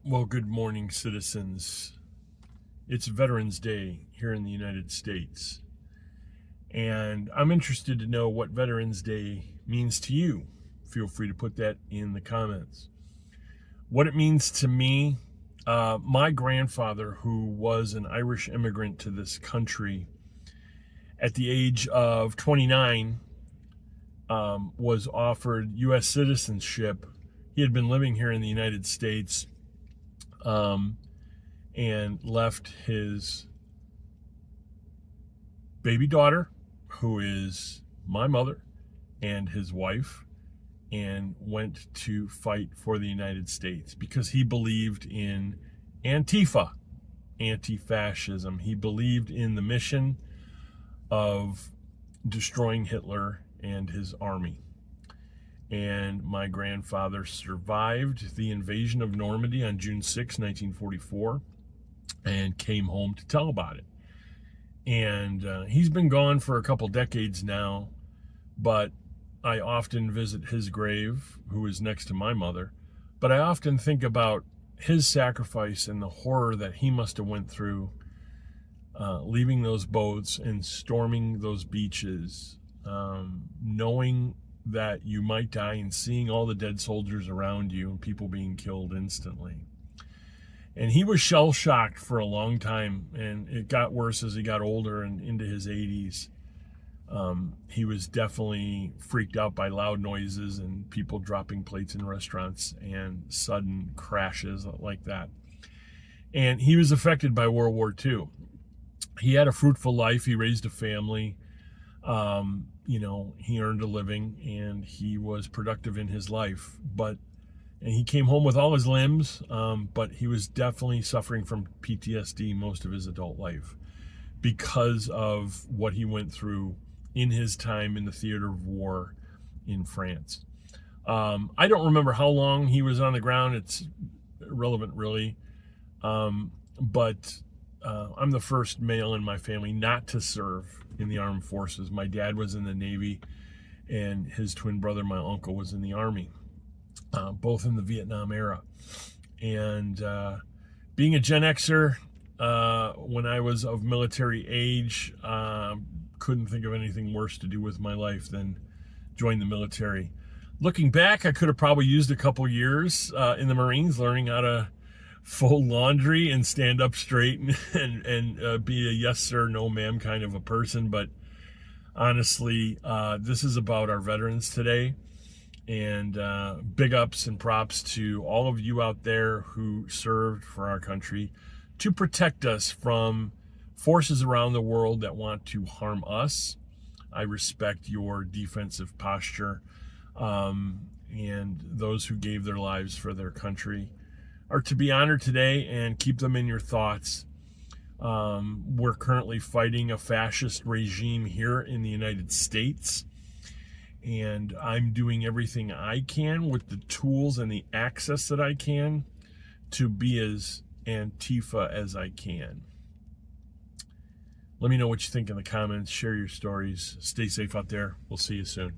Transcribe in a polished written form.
Well, good morning, citizens. It's Veterans Day here in the United States, and I'm interested to know what Veterans Day means to you. Feel free to put that in the comments. What it means to me, my grandfather, who was an Irish immigrant to this country, at the age of 29, was offered U.S. citizenship. He had been living here in the United States and left his baby daughter, who is my mother, and his wife, and went to fight for the United States because he believed in Antifa, anti-fascism. He believed in the mission of destroying Hitler and his army. And my grandfather survived the invasion of Normandy on June 6, 1944, and came home to tell about it. And he's been gone for a couple decades now, but I often visit his grave, who is next to my mother. But I often think about his sacrifice and the horror that he must have went through, leaving those boats and storming those beaches, knowing that you might die and seeing all the dead soldiers around you and people being killed instantly. And he was shell-shocked for a long time, and it got worse as he got older and into his 80s. He was definitely freaked out by loud noises and people dropping plates in restaurants and sudden crashes like that. And he was affected by World War II. He had a fruitful life. He raised a family. He earned a living and he was productive in his life. And he came home with all his limbs, but he was definitely suffering from PTSD most of his adult life because of what he went through in his time in the theater of war in France. I don't remember how long he was on the ground. It's irrelevant, really. But I'm the first male in my family not to serve in the armed forces. My dad was in the Navy, and his twin brother, my uncle, was in the Army, both in the Vietnam era. And being a Gen Xer, when I was of military age, couldn't think of anything worse to do with my life than join the military. Looking back, I could have probably used a couple years in the Marines learning how to fold laundry and stand up straight and be a yes sir, no ma'am kind of a person. But honestly, this is about our veterans today. And big ups and props to all of you out there who served for our country to protect us from forces around the world that want to harm us. I respect your defensive posture. And those who gave their lives for their country are to be honored today, and keep them in your thoughts. We're currently fighting a fascist regime here in the United States, and I'm doing everything I can with the tools and the access that I can to be as Antifa as I can. Let me know what you think in the comments. Share your stories. Stay safe out there. We'll see you soon.